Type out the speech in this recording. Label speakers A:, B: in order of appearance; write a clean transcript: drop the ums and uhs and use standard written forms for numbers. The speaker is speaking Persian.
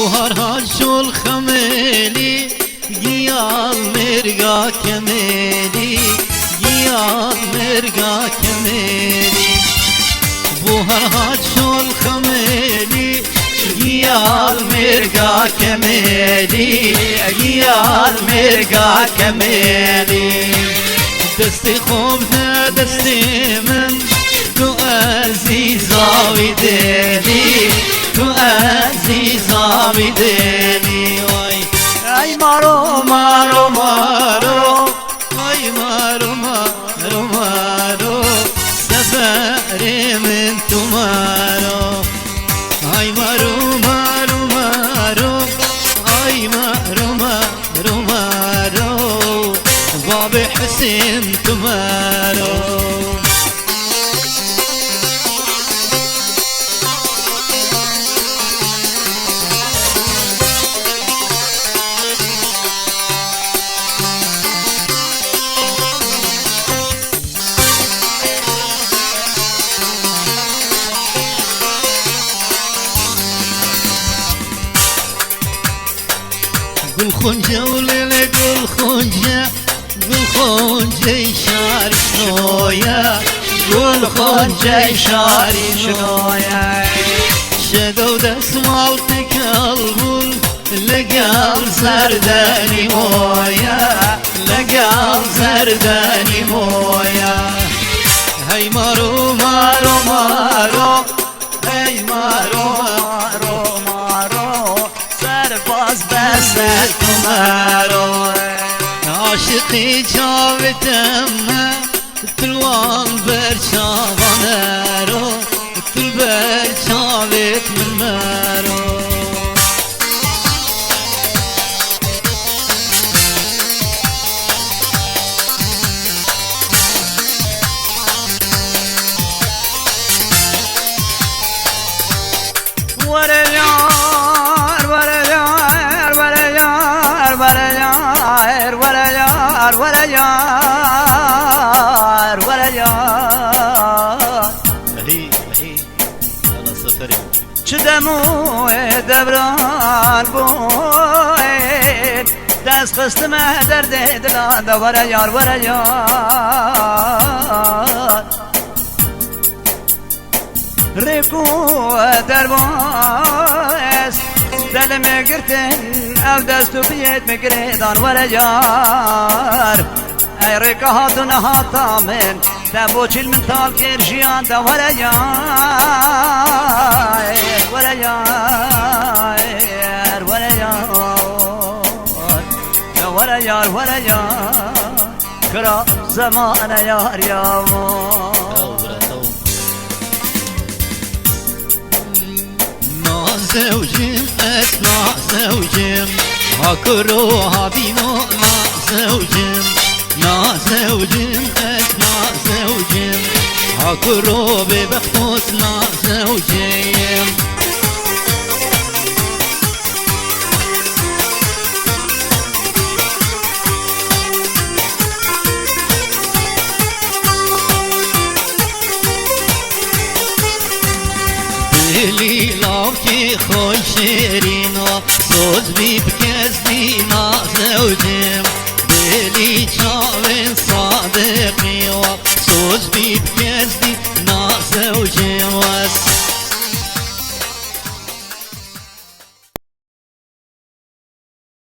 A: هر شل خميلي قيال مرقا كميلي قيال مرقا كميلي هر شل خميلي قيال مرقا كميلي قيال مرقا كميلي دستي خوبها دستي من تو عزیزا ویدنی تو عزیزا ویدنی ای مارو مارو مارو ای مارو مارو مارو سفر من تو مارو ای مارو مارو مارو ای مارو مارو مارو باب حسین تو مارو قل خنجة وليلة قل خنجة قل خنجة شعر شنويا قل خنجة شعر شنويا شدو دس مالتك البول لقال زرداني مويا لقال زرداني مويا هاي مارو مارو مارو هاي مارو مارو مارو سرباز بسر کمارو عاشقی جاویدم تلوان بر چاوانه رو تل بر چاوید من مرو
B: ولا يار ولا يار
A: هي انا سفري
B: چدمو دبران بوين دست خستم درد دلان ولا يار ولا يار ريكو درباس دل مقرتن او دستو بيت مقريدان ولا يار اي ريكا هاتون هاتا من تبوچل من تال كرشيان دا ولا يار ولا يار ولا يار ولا يار ولا يار كرا زمان يار يا
A: زوجم اسمع زوجم هاكرو هابينو نا زوجم نا زوجم اسمع زوجم هاكرو ببخوت نا زوجم دلی لاوکی خوش شیرینا سوز بی بکزنی نا زوجم